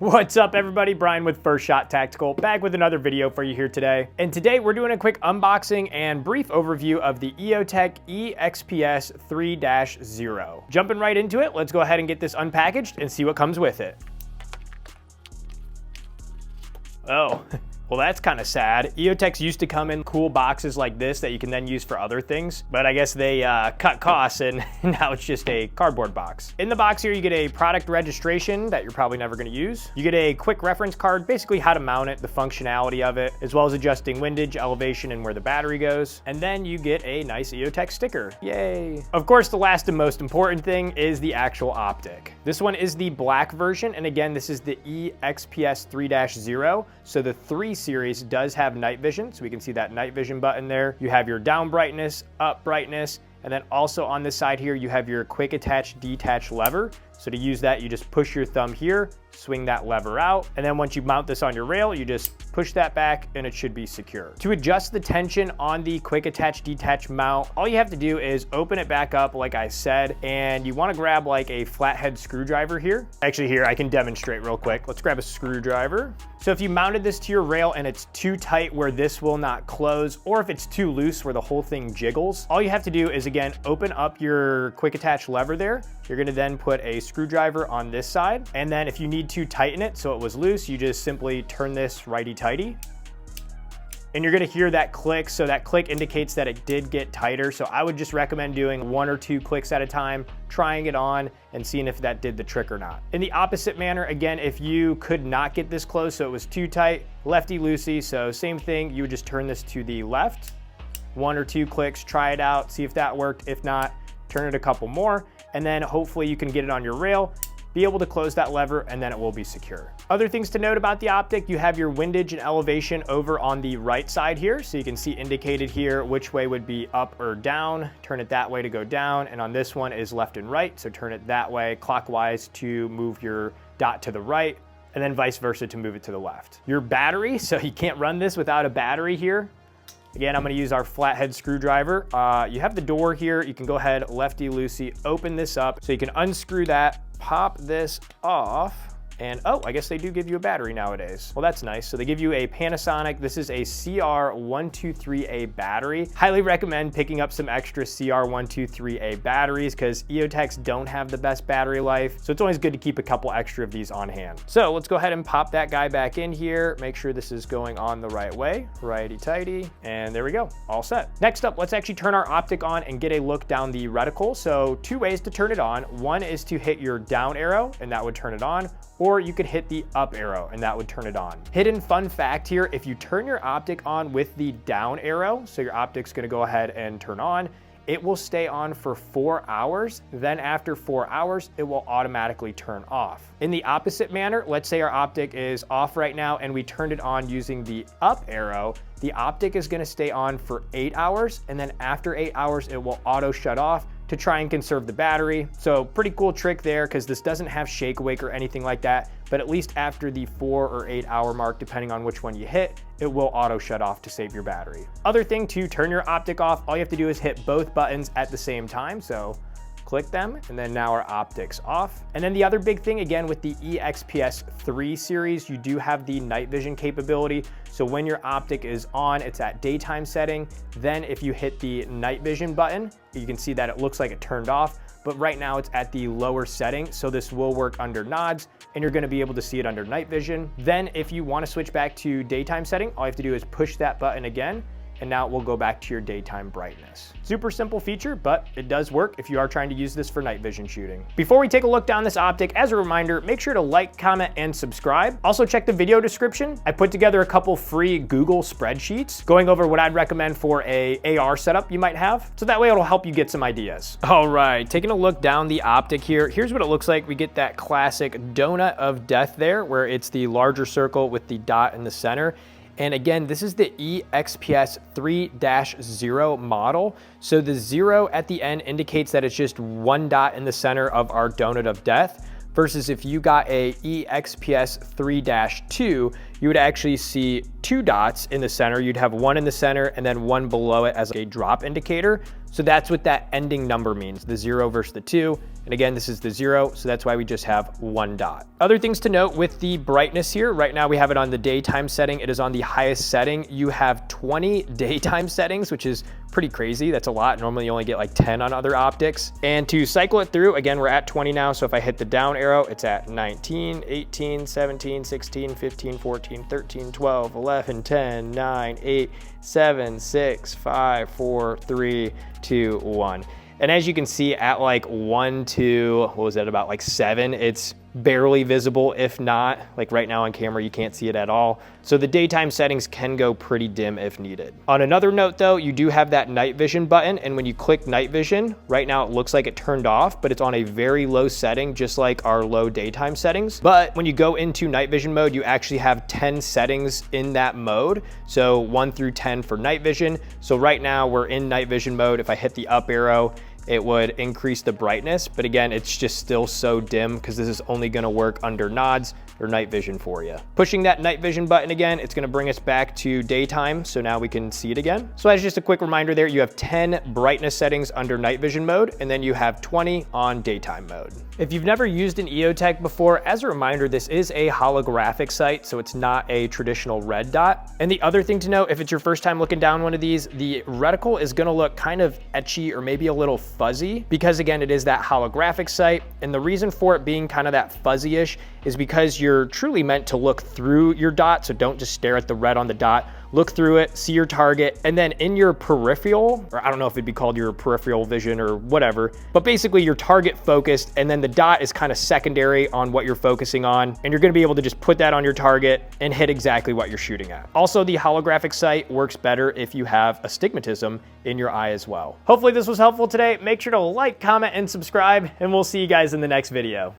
What's up everybody, Brian with First Shot Tactical, back with another video for you here today. And today we're doing a quick unboxing and brief overview of the Eotech EXPS3-0. Jumping right into it, let's go ahead and get this unpackaged and see what comes with it. Oh. Well, that's kind of sad. Eotechs used to come in cool boxes like this that you can then use for other things, but I guess they cut costs and now it's just a cardboard box. In the box here, you get a product registration that you're probably never gonna use. You get a quick reference card, basically how to mount it, the functionality of it, as well as adjusting windage, elevation, and where the battery goes. And then you get a nice Eotech sticker. Yay. Of course, the last and most important thing is the actual optic. This one is the black version, and again, this is the EXPS3-0, so the 3 series does have night vision, so we can see that night vision button there. You have your down brightness, up brightness, and then also on this side here, you have your quick attach detach lever. So to use that, you just push your thumb here, swing that lever out, and then once you mount this on your rail, you just push that back and it should be secure. To adjust the tension on the quick attach detach mount, all you have to do is open it back up like I said, and you wanna grab like a flathead screwdriver here. Actually here, I can demonstrate real quick. Let's grab a screwdriver. So if you mounted this to your rail and it's too tight where this will not close, or if it's too loose where the whole thing jiggles, all you have to do is again, open up your quick attach lever there. You're gonna then put a screwdriver on this side. And then if you need to tighten it so it was loose, you just simply turn this righty-tighty. And you're gonna hear that click. So that click indicates that it did get tighter. So I would just recommend doing 1 or 2 clicks at a time, trying it on and seeing if that did the trick or not. In the opposite manner, again, if you could not get this close, so it was too tight, lefty-loosey, so same thing, you would just turn this to the left. 1 or 2 clicks, try it out, see if that worked. If not, turn it a couple more, and then hopefully you can get it on your rail, be able to close that lever, and then it will be secure. Other things to note about the optic, you have your windage and elevation over on the right side here. So you can see indicated here which way would be up or down. Turn it that way to go down. And on this one is left and right. So turn it that way clockwise to move your dot to the right, and then vice versa to move it to the left. Your battery, so you can't run this without a battery here. Again, I'm gonna use our flathead screwdriver. You have the door here. You can go ahead, lefty-loosey, open this up. So you can unscrew that, pop this off, and oh, I guess they do give you a battery nowadays. Well, that's nice. So they give you a Panasonic. This is a CR123A battery. Highly recommend picking up some extra CR123A batteries because Eotechs don't have the best battery life. So it's always good to keep a couple extra of these on hand. So let's go ahead and pop that guy back in here. Make sure this is going on the right way, righty-tighty, and there we go, all set. Next up, let's actually turn our optic on and get a look down the reticle. So 2 ways to turn it on. One is to hit your down arrow and that would turn it on, or you could hit the up arrow and that would turn it on. Hidden fun fact here, if you turn your optic on with the down arrow, so your optic's gonna go ahead and turn on, it will stay on for 4 hours. Then after 4 hours, it will automatically turn off. In the opposite manner, let's say our optic is off right now and we turned it on using the up arrow, the optic is gonna stay on for 8 hours. And then after 8 hours, it will auto shut off to try and conserve the battery. So pretty cool trick there because this doesn't have shake awake or anything like that, but at least after the 4 or 8 hour mark, depending on which one you hit, it will auto shut off to save your battery. Other thing to turn your optic off, all you have to do is hit both buttons at the same time. So click them, and then now our optic's off. And then the other big thing, again, with the EXPS3 series, you do have the night vision capability. So when your optic is on, it's at daytime setting. Then if you hit the night vision button, you can see that it looks like it turned off, but right now it's at the lower setting. So this will work under nods, and you're gonna be able to see it under night vision. Then if you wanna switch back to daytime setting, all you have to do is push that button again, and now it will go back to your daytime brightness. Super simple feature, but it does work if you are trying to use this for night vision shooting. Before we take a look down this optic, as a reminder, make sure to like, comment, and subscribe. Also check the video description. I put together a couple free Google spreadsheets going over what I'd recommend for a AR setup you might have. So that way it'll help you get some ideas. All right, taking a look down the optic here. Here's what it looks like. We get that classic donut of death there, where it's the larger circle with the dot in the center. And again, this is the EXPS3-0 model. So the 0 at the end indicates that it's just 1 dot in the center of our donut of death. Versus if you got a EXPS3-2, you would actually see 2 dots in the center. You'd have 1 in the center and then 1 below it as a drop indicator. So that's what that ending number means, the 0 versus the 2. And again, this is the 0, so that's why we just have 1 dot. Other things to note with the brightness here, right now we have it on the daytime setting. It is on the highest setting. You have 20 daytime settings, which is pretty crazy. That's a lot. Normally you only get like 10 on other optics. And to cycle it through, again, we're at 20 now. So if I hit the down arrow, it's at 19, 18, 17, 16, 15, 14, 13, 12, 11, 10, 9, 8, 7, 6, 5, 4, 3, 2, 1. And as you can see at like 1 to, what was that, about like 7, it's barely visible. If not, like right now on camera, you can't see it at all. So the daytime settings can go pretty dim if needed. On another note though, you do have that night vision button. And when you click night vision, right now it looks like it turned off, but it's on a very low setting, just like our low daytime settings. But when you go into night vision mode, you actually have 10 settings in that mode. So 1 through 10 for night vision. So right now we're in night vision mode. If I hit the up arrow, it would increase the brightness, but again, it's just still so dim because this is only gonna work under nods or night vision for you. Pushing that night vision button again, it's gonna bring us back to daytime, so now we can see it again. So as just a quick reminder there, you have 10 brightness settings under night vision mode, and then you have 20 on daytime mode. If you've never used an Eotech before, as a reminder, this is a holographic sight, so it's not a traditional red dot. And the other thing to note, if it's your first time looking down one of these, the reticle is gonna look kind of etchy or maybe a little fuzzy because again, it is that holographic sight. And the reason for it being kind of that fuzzy-ish is because you're truly meant to look through your dot. So don't just stare at the red on the dot, look through it, see your target, and then in your peripheral, or I don't know if it'd be called your peripheral vision or whatever, but basically your target focused, and then the dot is kind of secondary on what you're focusing on, and you're gonna be able to just put that on your target and hit exactly what you're shooting at. Also, the holographic sight works better if you have astigmatism in your eye as well. Hopefully this was helpful today. Make sure to like, comment, and subscribe, and we'll see you guys in the next video.